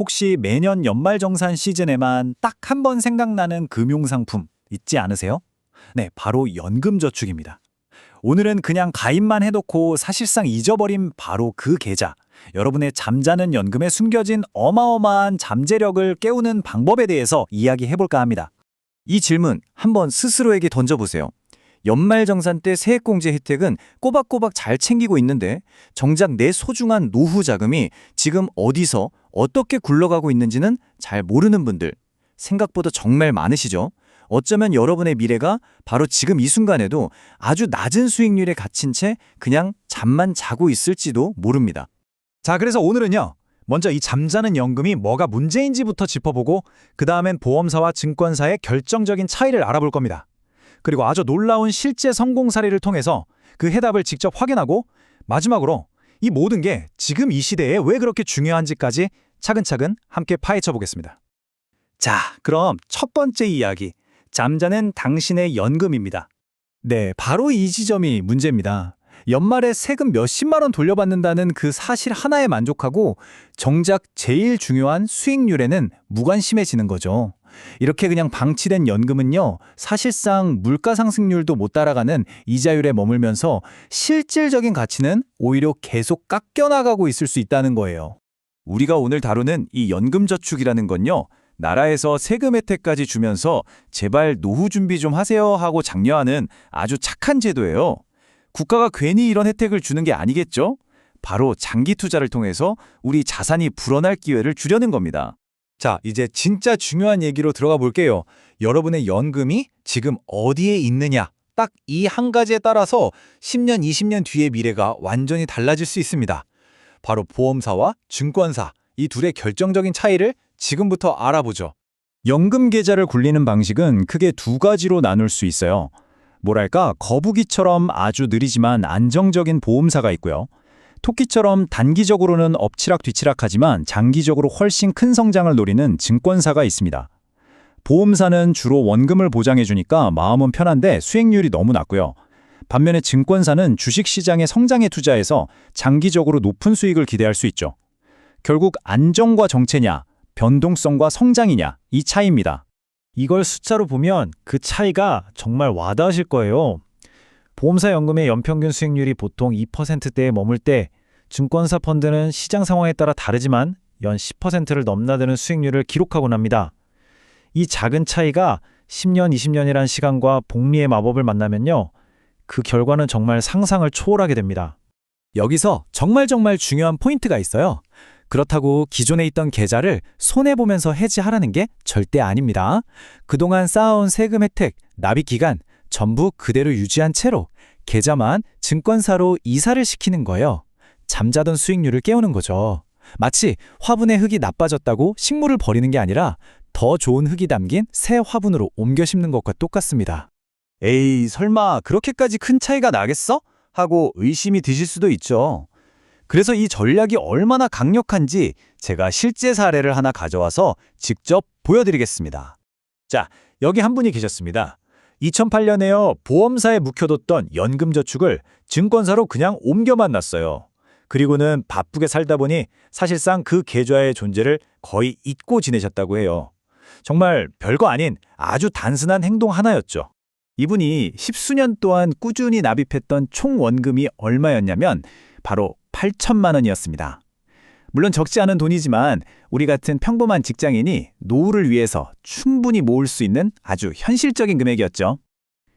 혹시 매년 연말정산 시즌에만 딱 한 번 생각나는 금융상품 있지 않으세요? 네, 바로 연금저축입니다. 오늘은 그냥 가입만 해놓고 사실상 잊어버린 바로 그 계좌, 여러분의 잠자는 연금에 숨겨진 어마어마한 잠재력을 깨우는 방법에 대해서 이야기해볼까 합니다. 이 질문 한번 스스로에게 던져보세요. 연말정산 때 세액공제 혜택은 꼬박꼬박 잘 챙기고 있는데 정작 내 소중한 노후 자금이 지금 어디서 어떻게 굴러가고 있는지는 잘 모르는 분들 생각보다 정말 많으시죠? 어쩌면 여러분의 미래가 바로 지금 이 순간에도 아주 낮은 수익률에 갇힌 채 그냥 잠만 자고 있을지도 모릅니다. 자, 그래서 오늘은요. 먼저 이 잠자는 연금이 뭐가 문제인지부터 짚어보고 그 다음엔 보험사와 증권사의 결정적인 차이를 알아볼 겁니다. 그리고 아주 놀라운 실제 성공 사례를 통해서 그 해답을 직접 확인하고 마지막으로 이 모든 게 지금 이 시대에 왜 그렇게 중요한지까지 차근차근 함께 파헤쳐 보겠습니다. 자, 그럼 첫 번째 이야기, 잠자는 당신의 연금입니다. 네, 바로 이 지점이 문제입니다. 연말에 세금 몇십만 원 돌려받는다는 그 사실 하나에 만족하고 정작 제일 중요한 수익률에는 무관심해지는 거죠. 이렇게 그냥 방치된 연금은요, 사실상 물가 상승률도 못 따라가는 이자율에 머물면서 실질적인 가치는 오히려 계속 깎여나가고 있을 수 있다는 거예요. 우리가 오늘 다루는 이 연금저축이라는 건요, 나라에서 세금 혜택까지 주면서 제발 노후 준비 좀 하세요 하고 장려하는 아주 착한 제도예요. 국가가 괜히 이런 혜택을 주는 게 아니겠죠? 바로 장기 투자를 통해서 우리 자산이 불어날 기회를 주려는 겁니다. 자, 이제 진짜 중요한 얘기로 들어가 볼게요. 여러분의 연금이 지금 어디에 있느냐, 딱 이 한 가지에 따라서 10년, 20년 뒤의 미래가 완전히 달라질 수 있습니다. 바로 보험사와 증권사, 이 둘의 결정적인 차이를 지금부터 알아보죠. 연금 계좌를 굴리는 방식은 크게 두 가지로 나눌 수 있어요. 뭐랄까, 거북이처럼 아주 느리지만 안정적인 보험사가 있고요. 토끼처럼 단기적으로는 엎치락뒤치락하지만 장기적으로 훨씬 큰 성장을 노리는 증권사가 있습니다. 보험사는 주로 원금을 보장해주니까 마음은 편한데 수익률이 너무 낮고요. 반면에 증권사는 주식시장의 성장에 투자해서 장기적으로 높은 수익을 기대할 수 있죠. 결국 안정과 정체냐, 변동성과 성장이냐, 이 차이입니다. 이걸 숫자로 보면 그 차이가 정말 와닿으실 거예요. 보험사 연금의 연평균 수익률이 보통 2%대에 머물 때 증권사 펀드는 시장 상황에 따라 다르지만 연 10%를 넘나드는 수익률을 기록하곤 합니다. 이 작은 차이가 10년, 20년이란 시간과 복리의 마법을 만나면요. 그 결과는 정말 상상을 초월하게 됩니다. 여기서 정말 중요한 포인트가 있어요. 그렇다고 기존에 있던 계좌를 손해보면서 해지하라는 게 절대 아닙니다. 그동안 쌓아온 세금 혜택, 납입 기간 전부 그대로 유지한 채로 계좌만 증권사로 이사를 시키는 거예요. 잠자던 수익률을 깨우는 거죠. 마치 화분의 흙이 나빠졌다고 식물을 버리는 게 아니라 더 좋은 흙이 담긴 새 화분으로 옮겨 심는 것과 똑같습니다. 에이, 설마 그렇게까지 큰 차이가 나겠어? 하고 의심이 드실 수도 있죠. 그래서 이 전략이 얼마나 강력한지 제가 실제 사례를 하나 가져와서 직접 보여드리겠습니다. 자, 여기 한 분이 계셨습니다. 2008년에요. 보험사에 묵혀뒀던 연금저축을 증권사로 그냥 옮겨만 놨어요. 그리고는 바쁘게 살다 보니 사실상 그 계좌의 존재를 거의 잊고 지내셨다고 해요. 정말 별거 아닌 아주 단순한 행동 하나였죠. 이분이 십수년 동안 꾸준히 납입했던 총 원금이 얼마였냐면 바로 8천만 원이었습니다. 물론 적지 않은 돈이지만 우리 같은 평범한 직장인이 노후를 위해서 충분히 모을 수 있는 아주 현실적인 금액이었죠.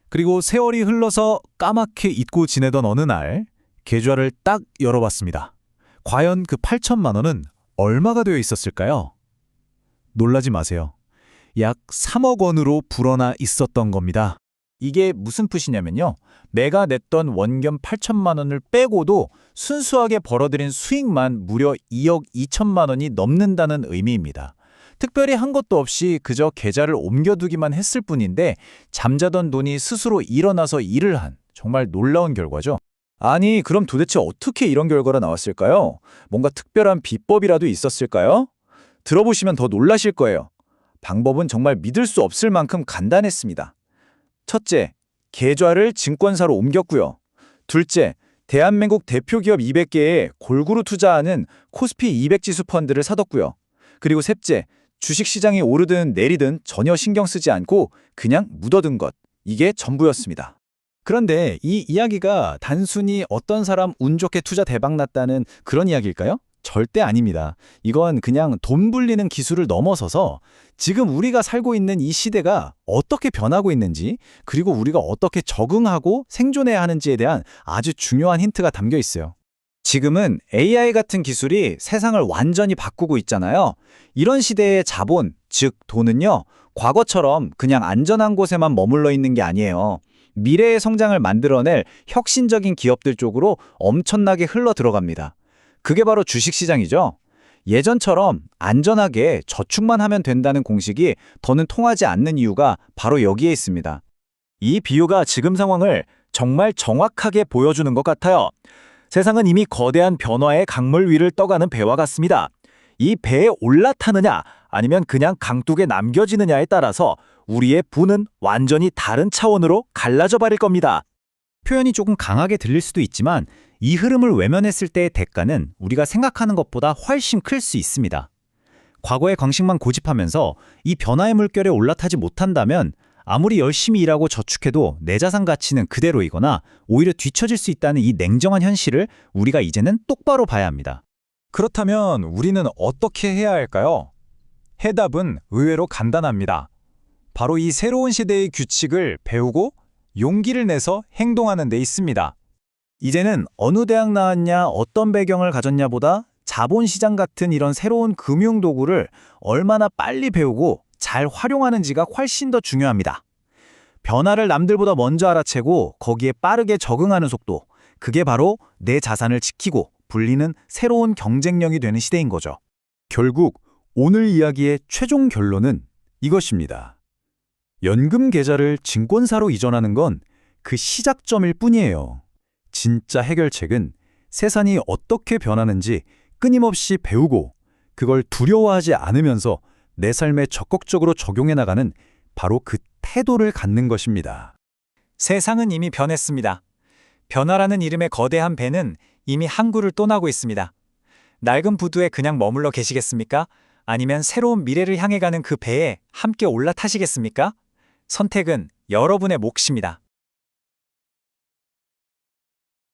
그리고 세월이 흘러서 까맣게 잊고 지내던 어느 날 계좌를 딱 열어봤습니다. 과연 그 8천만 원은 얼마가 되어 있었을까요? 놀라지 마세요. 약 3억 원으로 불어나 있었던 겁니다. 이게 무슨 뜻이냐면요. 내가 냈던 원금 8천만 원을 빼고도 순수하게 벌어들인 수익만 무려 2억 2천만 원이 넘는다는 의미입니다. 특별히 한 것도 없이 그저 계좌를 옮겨두기만 했을 뿐인데 잠자던 돈이 스스로 일어나서 일을 한 정말 놀라운 결과죠. 아니, 그럼 도대체 어떻게 이런 결과가 나왔을까요? 뭔가 특별한 비법이라도 있었을까요? 들어보시면 더 놀라실 거예요. 방법은 정말 믿을 수 없을 만큼 간단했습니다. 첫째, 계좌를 증권사로 옮겼고요. 둘째, 대한민국 대표 기업 200개에 골고루 투자하는 코스피 200 지수 펀드를 사뒀고요. 그리고 셋째, 주식시장이 오르든 내리든 전혀 신경 쓰지 않고 그냥 묻어둔 것. 이게 전부였습니다. 그런데 이 이야기가 단순히 어떤 사람 운 좋게 투자 대박 났다는 그런 이야기일까요? 절대 아닙니다. 이건 그냥 돈 불리는 기술을 넘어서서 지금 우리가 살고 있는 이 시대가 어떻게 변하고 있는지, 그리고 우리가 어떻게 적응하고 생존해야 하는지에 대한 아주 중요한 힌트가 담겨 있어요. 지금은 AI 같은 기술이 세상을 완전히 바꾸고 있잖아요. 이런 시대의 자본, 즉 돈은요, 과거처럼 그냥 안전한 곳에만 머물러 있는 게 아니에요. 미래의 성장을 만들어낼 혁신적인 기업들 쪽으로 엄청나게 흘러 들어갑니다. 그게 바로 주식시장이죠. 예전처럼 안전하게 저축만 하면 된다는 공식이 더는 통하지 않는 이유가 바로 여기에 있습니다. 이 비유가 지금 상황을 정말 정확하게 보여주는 것 같아요. 세상은 이미 거대한 변화의 강물 위를 떠가는 배와 같습니다. 이 배에 올라타느냐 아니면 그냥 강둑에 남겨지느냐에 따라서 우리의 부는 완전히 다른 차원으로 갈라져 버릴 겁니다. 표현이 조금 강하게 들릴 수도 있지만 이 흐름을 외면했을 때의 대가는 우리가 생각하는 것보다 훨씬 클 수 있습니다. 과거의 광식만 고집하면서 이 변화의 물결에 올라타지 못한다면 아무리 열심히 일하고 저축해도 내 자산 가치는 그대로이거나 오히려 뒤처질 수 있다는 이 냉정한 현실을 우리가 이제는 똑바로 봐야 합니다. 그렇다면 우리는 어떻게 해야 할까요? 해답은 의외로 간단합니다. 바로 이 새로운 시대의 규칙을 배우고 용기를 내서 행동하는 데 있습니다. 이제는 어느 대학 나왔냐, 어떤 배경을 가졌냐보다 자본시장 같은 이런 새로운 금융 도구를 얼마나 빨리 배우고 잘 활용하는지가 훨씬 더 중요합니다. 변화를 남들보다 먼저 알아채고 거기에 빠르게 적응하는 속도, 그게 바로 내 자산을 지키고 불리는 새로운 경쟁력이 되는 시대인 거죠. 결국 오늘 이야기의 최종 결론은 이것입니다. 연금 계좌를 증권사로 이전하는 건 그 시작점일 뿐이에요. 진짜 해결책은 세상이 어떻게 변하는지 끊임없이 배우고 그걸 두려워하지 않으면서 내 삶에 적극적으로 적용해 나가는 바로 그 태도를 갖는 것입니다. 세상은 이미 변했습니다. 변화라는 이름의 거대한 배는 이미 항구를 떠나고 있습니다. 낡은 부두에 그냥 머물러 계시겠습니까? 아니면 새로운 미래를 향해 가는 그 배에 함께 올라타시겠습니까? 선택은 여러분의 몫입니다.